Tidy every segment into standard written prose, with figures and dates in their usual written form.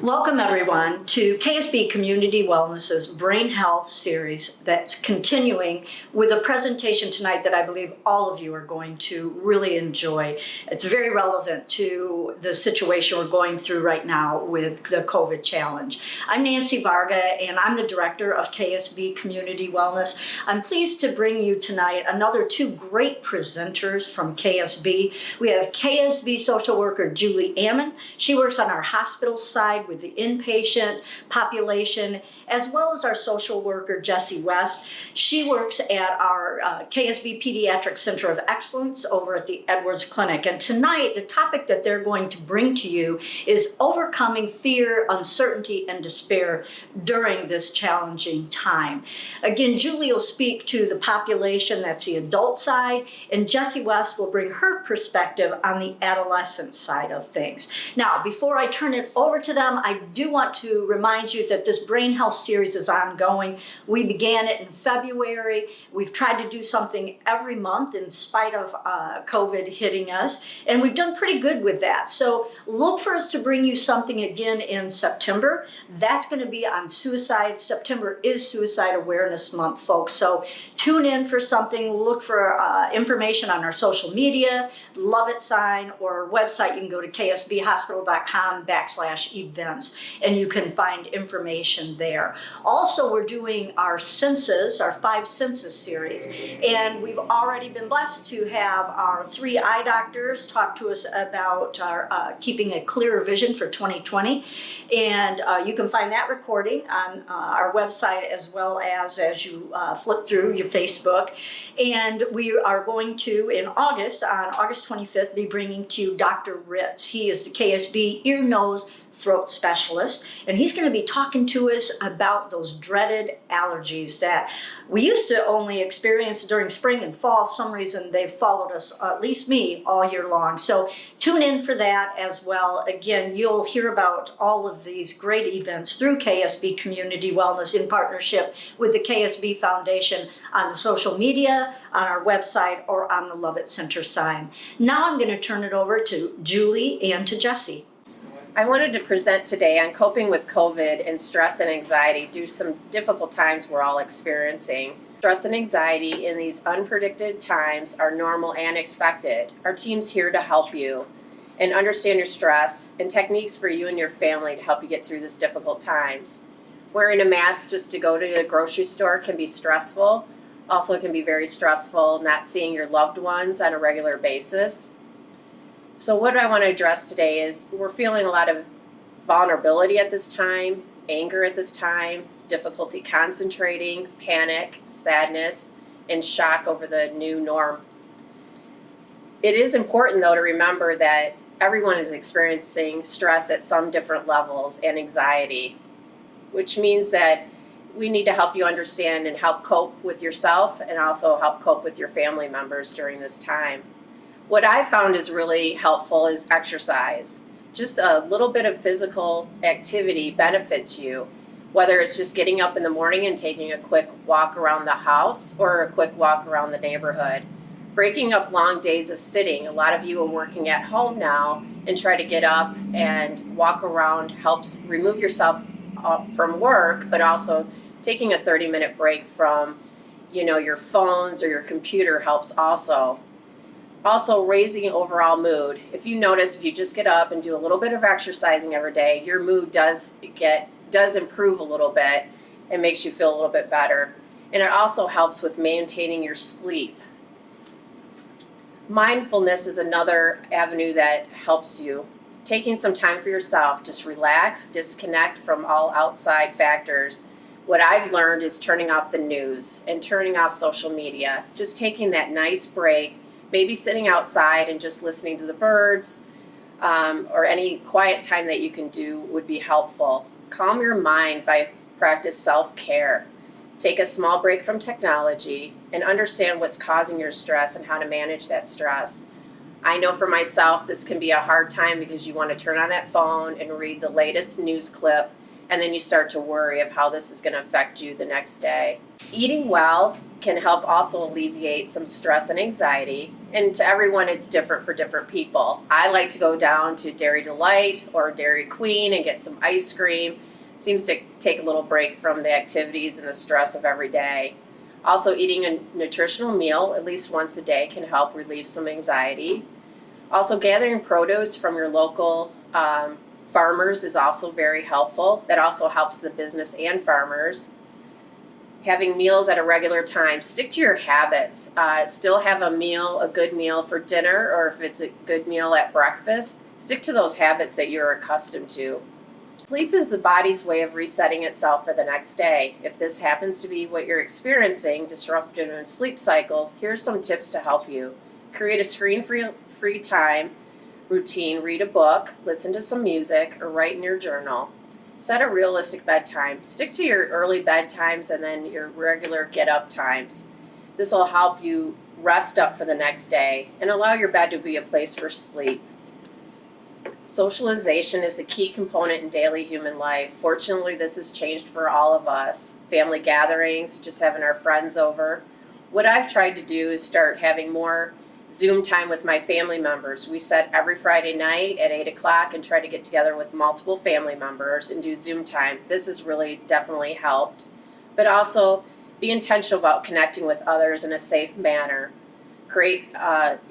Welcome everyone to KSB Community Wellness's Brain Health series that's continuing with a presentation tonight that I believe all of you are going to really enjoy. It's very relevant to the situation we're going through right now with the COVID challenge. I'm Nancy Varga and I'm the director of KSB Community Wellness. I'm pleased to bring you tonight another two great presenters from KSB. We have KSB social worker Julie Ammon. She works on our hospital side with the inpatient population, as well as our social worker, Jessi West. She works at our KSB Pediatric Center of Excellence over at the Edwards Clinic. And tonight, the topic that they're going to bring to you is overcoming fear, uncertainty, and despair during this challenging time. Again, Julie will speak to the population, that's the adult side, and Jessi West will bring her perspective on the adolescent side of things. Now, before I turn it over to them, I do want to remind you that this Brain Health series is ongoing. We began it in February. We've tried to do something every month in spite of COVID hitting us, and we've done pretty good with that. So look for us to bring you something again in September. That's going to be on suicide. September is Suicide Awareness Month, folks. So tune in for something. Look for information on our social media, Love It sign, or our website. You can go to ksbhospital.com/events. And you can find information there. Also, we're doing our census, our 5 census series, and we've already been blessed to have our 3 eye doctors talk to us about our keeping a clearer vision for 2020. And you can find that recording on our website as well as you flip through your Facebook. And we are going to, in August, on August 25th, be bringing to you Dr. Ritz. He is the KSB ear, nose, throat specialist, and he's going to be talking to us about those dreaded allergies that we used to only experience during spring and fall. For some reason they've followed us, at least me, all year long. So tune in for that as well. Again, you'll hear about all of these great events through KSB Community Wellness in partnership with the KSB Foundation on the social media, on our website, or on the Love It Center sign. Now I'm going to turn it over to Julie and to Jessi. I wanted to present today on coping with COVID and stress and anxiety due to some difficult times we're all experiencing. Stress and anxiety in these unpredicted times are normal and expected. Our team's here to help you and understand your stress and techniques for you and your family to help you get through these difficult times. Wearing a mask just to go to the grocery store can be stressful. Also, it can be very stressful not seeing your loved ones on a regular basis. So what I want to address today is we're feeling a lot of vulnerability at this time, anger at this time, difficulty concentrating, panic, sadness, and shock over the new norm. It is important, though, to remember that everyone is experiencing stress at some different levels and anxiety, which means that we need to help you understand and help cope with yourself and also help cope with your family members during this time. What I found is really helpful is exercise. Just a little bit of physical activity benefits you, whether it's just getting up in the morning and taking a quick walk around the house or a quick walk around the neighborhood. Breaking up long days of sitting. A lot of you are working at home now and try to get up and walk around helps remove yourself from work, but also taking a 30-minute break from, your phones or your computer helps also. Also, raising overall mood. If you notice, if you just get up and do a little bit of exercising every day, your mood does improve a little bit and makes you feel a little bit better. And it also helps with maintaining your sleep. Mindfulness is another avenue that helps you. Taking some time for yourself, just relax, disconnect from all outside factors. What I've learned is turning off the news and turning off social media, just taking that nice break. Maybe sitting outside and just listening to the birds or any quiet time that you can do would be helpful. Calm your mind by practice self-care. Take a small break from technology and understand what's causing your stress and how to manage that stress. I know for myself this can be a hard time because you want to turn on that phone and read the latest news clip, and then you start to worry of how this is going to affect you the next day. Eating well can help also alleviate some stress and anxiety. And to everyone, it's different for different people. I like to go down to Dairy Delight or Dairy Queen and get some ice cream. Seems to take a little break from the activities and the stress of every day. Also, eating a nutritional meal at least once a day can help relieve some anxiety. Also, gathering produce from your local farmers is also very helpful. That also helps the business and farmers. Having meals at a regular time. Stick to your habits. Still have a good meal for dinner, or if it's a good meal at breakfast, stick to those habits that you're accustomed to. Sleep is the body's way of resetting itself for the next day. If this happens to be what you're experiencing, disrupted in sleep cycles, here's some tips to help you. Create a screen-free time routine, read a book, listen to some music, or write in your journal. Set a realistic bedtime. Stick to your early bedtimes and then your regular get-up times. This will help you rest up for the next day and allow your bed to be a place for sleep. Socialization is a key component in daily human life. Fortunately, this has changed for all of us. Family gatherings, just having our friends over. What I've tried to do is start having more Zoom time with my family members. We set every Friday night at 8 o'clock and try to get together with multiple family members and do Zoom time. This has really definitely helped. But also be intentional about connecting with others in a safe manner. Create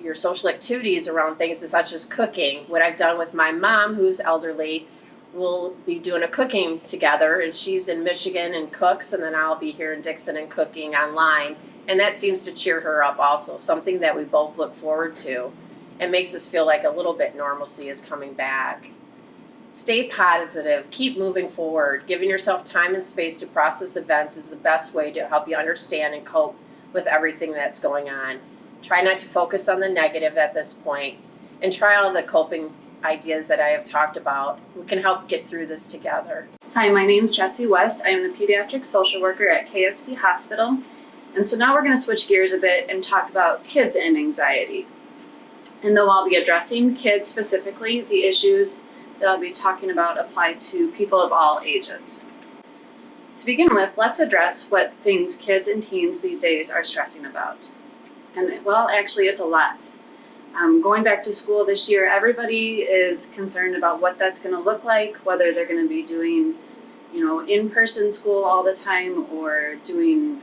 your social activities around things such as cooking. What I've done with my mom, who's elderly, we'll be doing a cooking together, and she's in Michigan and cooks, and then I'll be here in Dixon and cooking online. And that seems to cheer her up also, something that we both look forward to and makes us feel like a little bit normalcy is coming back. Stay positive, keep moving forward. Giving yourself time and space to process events is the best way to help you understand and cope with everything that's going on. Try not to focus on the negative at this point and try all the coping ideas that I have talked about. We can help get through this together. Hi, my name is Jessi West. I am the pediatric social worker at KSP Hospital. And so now we're going to switch gears a bit and talk about kids and anxiety. And though I'll be addressing kids specifically, the issues that I'll be talking about apply to people of all ages. To begin with, let's address what things kids and teens these days are stressing about. And well, actually it's a lot. Going back to school this year, everybody is concerned about what that's going to look like, whether they're going to be doing, in-person school all the time or doing,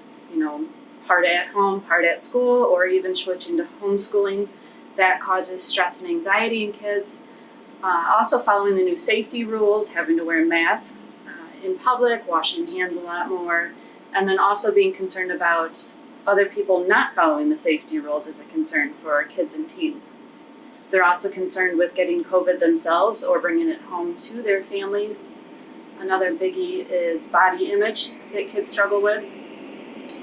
part at home, part at school, or even switching to homeschooling. That causes stress and anxiety in kids. Also following the new safety rules, having to wear masks in public, washing hands a lot more, and then also being concerned about other people not following the safety rules is a concern for kids and teens. They're also concerned with getting COVID themselves or bringing it home to their families. Another biggie is body image that kids struggle with,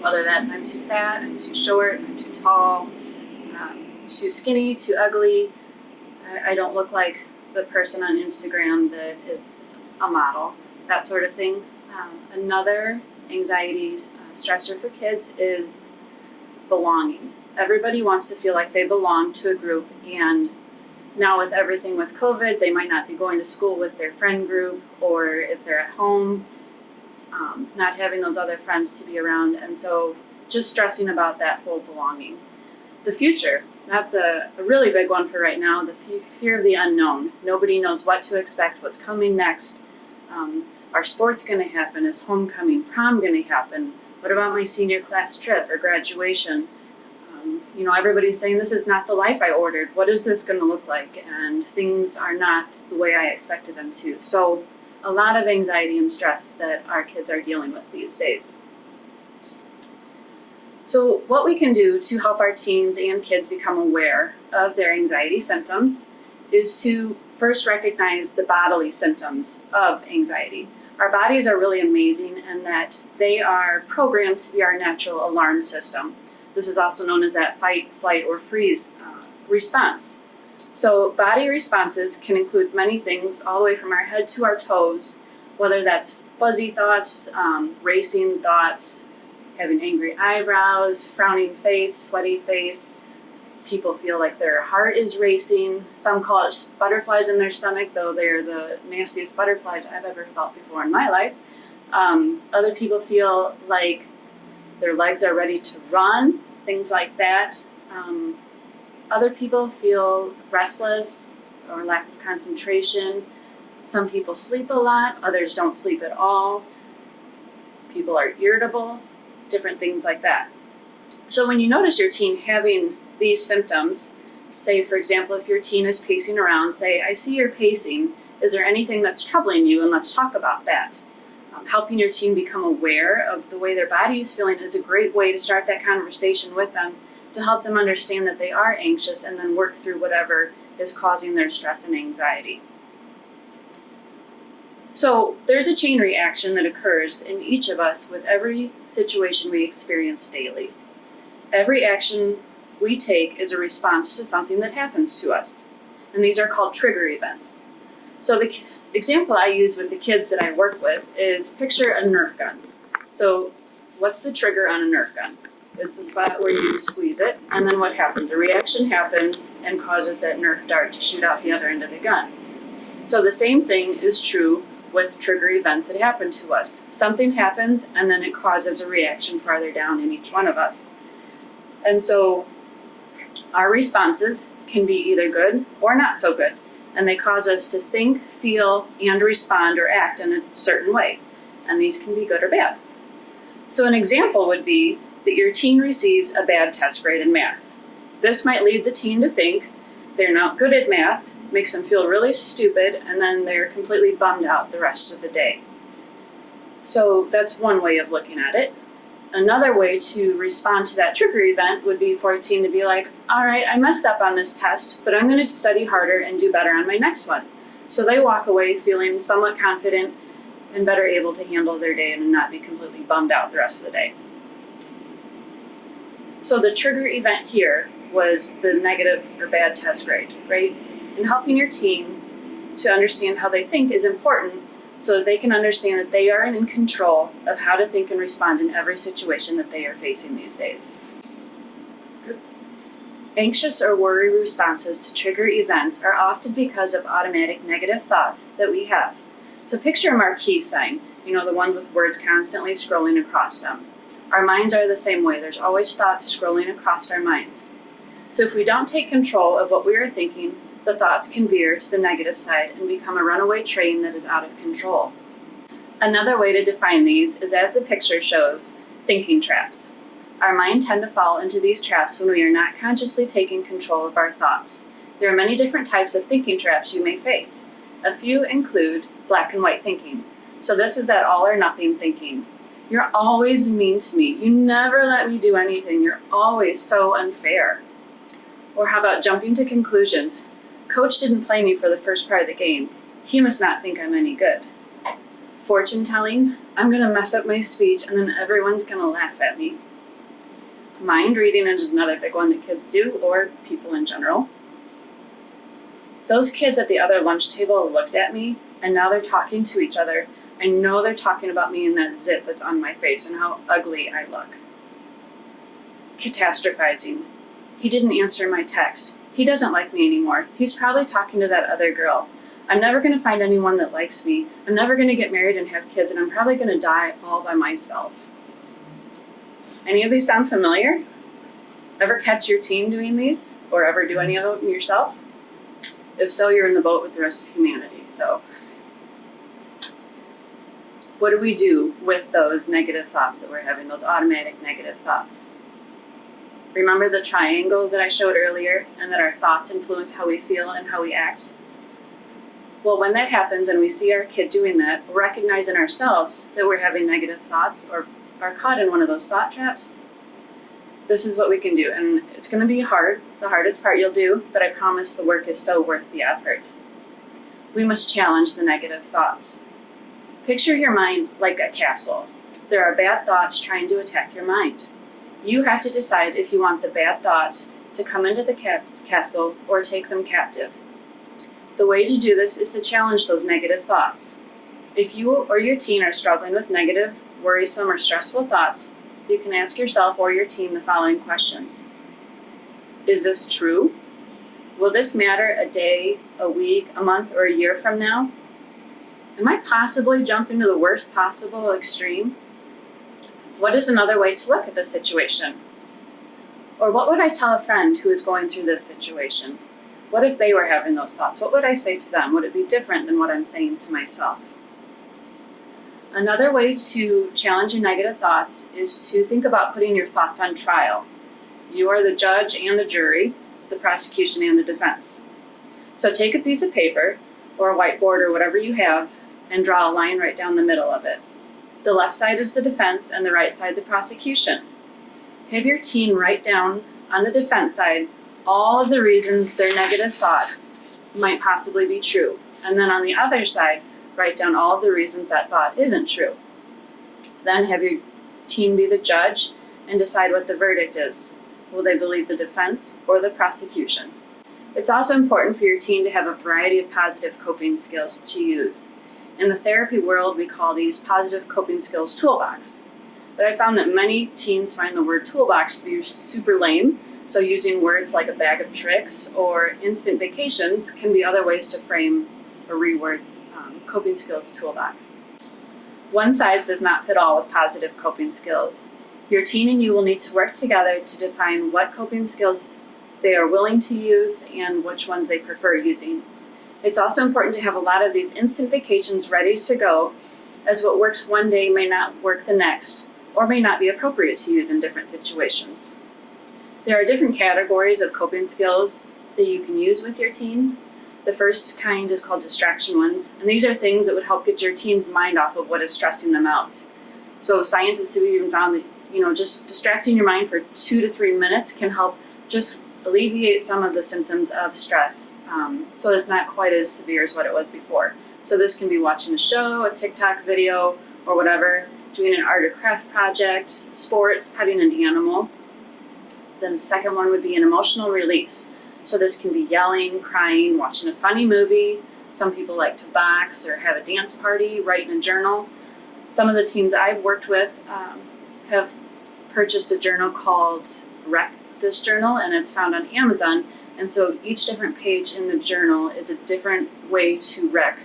whether that's I'm too fat, I'm too short, I'm too tall, too skinny, too ugly, I don't look like the person on Instagram that is a model, that sort of thing. Another anxiety stressor for kids is belonging. Everybody wants to feel like they belong to a group, and now with everything with COVID, they might not be going to school with their friend group, or if they're at home, not having those other friends to be around, and so just stressing about that whole belonging. The future, that's a really big one for right now, the fear of the unknown. Nobody knows what to expect, what's coming next. Are sports going to happen? Is homecoming, prom going to happen? What about my senior class trip or graduation? Everybody's saying this is not the life I ordered. What is this going to look like? And things are not the way I expected them to. So a lot of anxiety and stress that our kids are dealing with these days. So what we can do to help our teens and kids become aware of their anxiety symptoms is to first recognize the bodily symptoms of anxiety. Our bodies are really amazing in that they are programmed to be our natural alarm system. This is also known as that fight, flight, or freeze response. So body responses can include many things, all the way from our head to our toes, whether that's fuzzy thoughts, racing thoughts, having angry eyebrows, frowning face, sweaty face. People feel like their heart is racing. Some call it butterflies in their stomach, though they're the nastiest butterflies I've ever felt before in my life. Other people feel like Their legs are ready to run, things like that. Other people feel restless or lack of concentration. Some people sleep a lot, others don't sleep at all. People are irritable, different things like that. So when you notice your teen having these symptoms, say for example, if your teen is pacing around, say, I see you're pacing, is there anything that's troubling you? And let's talk about that. Helping your teen become aware of the way their body is feeling is a great way to start that conversation with them, to help them understand that they are anxious and then work through whatever is causing their stress and anxiety. So there's a chain reaction that occurs in each of us with every situation we experience daily. Every action we take is a response to something that happens to us, and these are called trigger events. So the example I use with the kids that I work with is picture a Nerf gun. So what's the trigger on a Nerf gun? It's the spot where you squeeze it, and then what happens? A reaction happens and causes that Nerf dart to shoot out the other end of the gun. So the same thing is true with trigger events that happen to us. Something happens and then it causes a reaction farther down in each one of us. And so our responses can be either good or not so good, and they cause us to think, feel, and respond or act in a certain way. And these can be good or bad. So an example would be that your teen receives a bad test grade in math. This might lead the teen to think they're not good at math, makes them feel really stupid, and then they're completely bummed out the rest of the day. So that's one way of looking at it. Another way to respond to that trigger event would be for a teen to be like, all right, I messed up on this test, but I'm going to study harder and do better on my next one. So they walk away feeling somewhat confident and better able to handle their day and not be completely bummed out the rest of the day. So the trigger event here was the negative or bad test grade, right? And helping your teen to understand how they think is important so that they can understand that they are in control of how to think and respond in every situation that they are facing these days. Anxious or worry responses to trigger events are often because of automatic negative thoughts that we have. So picture a marquee sign, the ones with words constantly scrolling across them. Our minds are the same way. There's always thoughts scrolling across our minds. So if we don't take control of what we are thinking, the thoughts can veer to the negative side and become a runaway train that is out of control. Another way to define these is, as the picture shows, thinking traps. Our mind tend to fall into these traps when we are not consciously taking control of our thoughts. There are many different types of thinking traps you may face. A few include black and white thinking. So this is that all or nothing thinking. You're always mean to me. You never let me do anything. You're always so unfair. Or how about jumping to conclusions? Coach didn't play me for the first part of the game. He must not think I'm any good. Fortune telling, I'm going to mess up my speech and then everyone's going to laugh at me. Mind reading is another big one that kids do, or people in general. Those kids at the other lunch table looked at me and now they're talking to each other. I know they're talking about me and that zit that's on my face and how ugly I look. Catastrophizing. He didn't answer my text. He doesn't like me anymore. He's probably talking to that other girl. I'm never going to find anyone that likes me. I'm never going to get married and have kids, and I'm probably going to die all by myself. Any of these sound familiar? Ever catch your teen doing these? Or ever do any of them yourself? If so, you're in the boat with the rest of humanity. So, what do we do with those negative thoughts that we're having, those automatic negative thoughts? Remember the triangle that I showed earlier, and that our thoughts influence how we feel and how we act? Well, when that happens and we see our kid doing that, recognize in ourselves that we're having negative thoughts or are caught in one of those thought traps, this is what we can do. And it's going to be hard, the hardest part you'll do, but I promise the work is so worth the effort. We must challenge the negative thoughts. Picture your mind like a castle. There are bad thoughts trying to attack your mind. You have to decide if you want the bad thoughts to come into the castle or take them captive. The way to do this is to challenge those negative thoughts. If you or your teen are struggling with negative, worrisome, or stressful thoughts, you can ask yourself or your teen the following questions. Is this true? Will this matter a day, a week, a month, or a year from now? Am I possibly jumping to the worst possible extreme? What is another way to look at this situation? Or what would I tell a friend who is going through this situation? What if they were having those thoughts? What would I say to them? Would it be different than what I'm saying to myself? Another way to challenge your negative thoughts is to think about putting your thoughts on trial. You are the judge and the jury, the prosecution and the defense. So take a piece of paper or a whiteboard or whatever you have and draw a line right down the middle of it. The left side is the defense and the right side the prosecution. Have your teen write down on the defense side all of the reasons their negative thought might possibly be true. And then on the other side, write down all of the reasons that thought isn't true. Then have your teen be the judge and decide what the verdict is. Will they believe the defense or the prosecution? It's also important for your teen to have a variety of positive coping skills to use. In the therapy world, we call these positive coping skills toolbox. But I found that many teens find the word toolbox to be super lame, so using words like a bag of tricks or instant vacations can be other ways to frame or reword coping skills toolbox. One size does not fit all with positive coping skills. Your teen and you will need to work together to define what coping skills they are willing to use and which ones they prefer using. It's also important to have a lot of these instant vacations ready to go, as what works one day may not work the next, or may not be appropriate to use in different situations. There are different categories of coping skills that you can use with your teen. The first kind is called distraction ones, and these are things that would help get your teen's mind off of what is stressing them out. So scientists have even found that, just distracting your mind for 2 to 3 minutes can help just alleviate some of the symptoms of stress, so it's not quite as severe as what it was before. So this can be watching a show, a TikTok video, or whatever, doing an art or craft project, sports, petting an animal. Then the second one would be an emotional release. So this can be yelling, crying, watching a funny movie. Some people like to box or have a dance party, write in a journal. Some of the teens I've worked with have purchased a journal called Wreck This Journal, and it's found on Amazon. And so each different page in the journal is a different way to wreck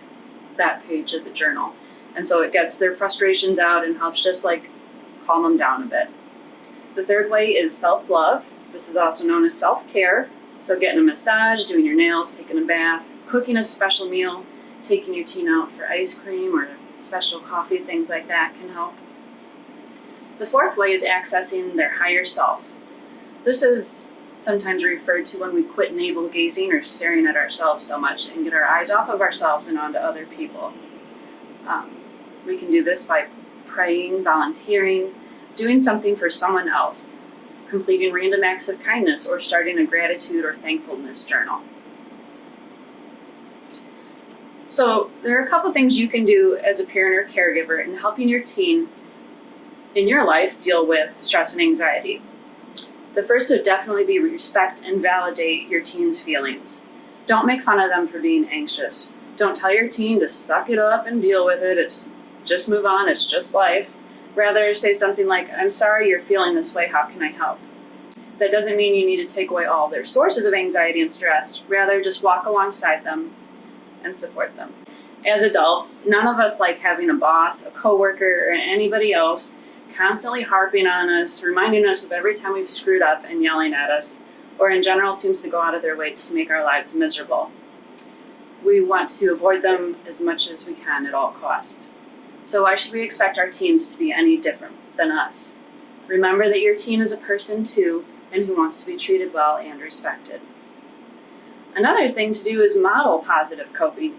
that page of the journal. And so it gets their frustrations out and helps just calm them down a bit. The third way is self-love. This is also known as self-care. So getting a massage, doing your nails, taking a bath, cooking a special meal, taking your teen out for ice cream or special coffee, things like that can help. The fourth way is accessing their higher self. This is sometimes referred to when we quit navel gazing or staring at ourselves so much and get our eyes off of ourselves and onto other people. We can do this by praying, volunteering, doing something for someone else, completing random acts of kindness, or starting a gratitude or thankfulness journal. So there are a couple things you can do as a parent or caregiver in helping your teen in your life deal with stress and anxiety. The first would definitely be respect and validate your teen's feelings. Don't make fun of them for being anxious. Don't tell your teen to suck it up and deal with it. Just move on, it's just life. Rather, say something like, I'm sorry you're feeling this way, how can I help? That doesn't mean you need to take away all their sources of anxiety and stress. Rather, just walk alongside them and support them. As adults, none of us like having a boss, a coworker, or anybody else constantly harping on us, reminding us of every time we've screwed up and yelling at us, or in general seems to go out of their way to make our lives miserable. We want to avoid them as much as we can at all costs. So why should we expect our teens to be any different than us? Remember that your teen is a person too, and who wants to be treated well and respected. Another thing to do is model positive coping.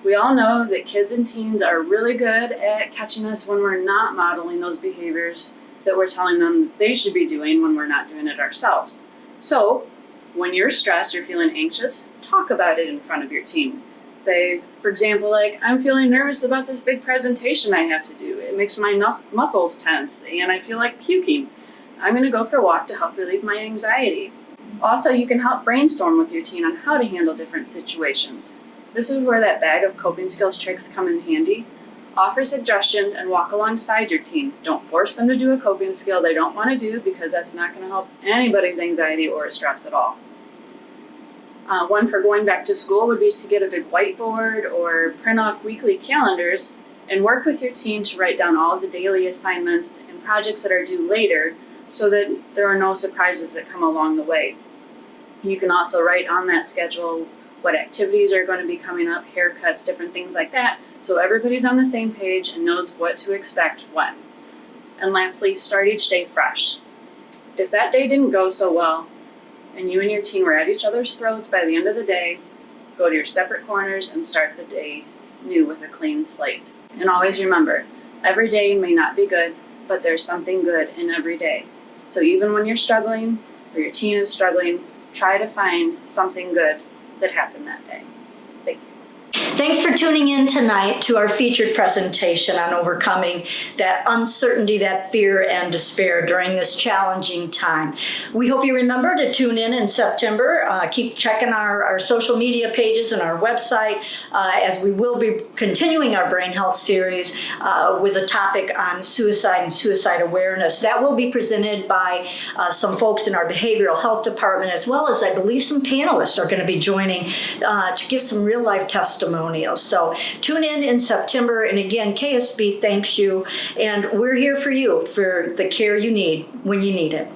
We all know that kids and teens are really good at catching us when we're not modeling those behaviors that we're telling them they should be doing when we're not doing it ourselves. So, when you're stressed, you're feeling anxious, talk about it in front of your teen. Say, for example, I'm feeling nervous about this big presentation I have to do. It makes my muscles tense and I feel like puking. I'm going to go for a walk to help relieve my anxiety. Also, you can help brainstorm with your teen on how to handle different situations. This is where that bag of coping skills tricks come in handy. Offer suggestions and walk alongside your teen. Don't force them to do a coping skill they don't want to do, because that's not going to help anybody's anxiety or stress at all. One for going back to school would be to get a big whiteboard or print off weekly calendars And work with your team to write down all of the daily assignments and projects that are due later so that there are no surprises that come along the way. You can also write on that schedule what activities are going to be coming up, haircuts, different things like that, so everybody's on the same page and knows what to expect when. And lastly, start each day fresh. If that day didn't go so well, and you and your team were at each other's throats by the end of the day, go to your separate corners and start the day new with a clean slate. And always remember, every day may not be good, but there's something good in every day. So even when you're struggling or your team is struggling, try to find something good that happened that day. Thank you. Thanks for tuning in tonight to our featured presentation on overcoming that uncertainty, that fear and despair during this challenging time. We hope you remember to tune in September. Keep checking our social media pages and our website as we will be continuing our Brain Health series with a topic on suicide and suicide awareness. That will be presented by some folks in our behavioral health department, as well as I believe some panelists are going to be joining to give some real life testimonials. So tune in September. And again, KSB thanks you. And we're here for you for the care you need when you need it.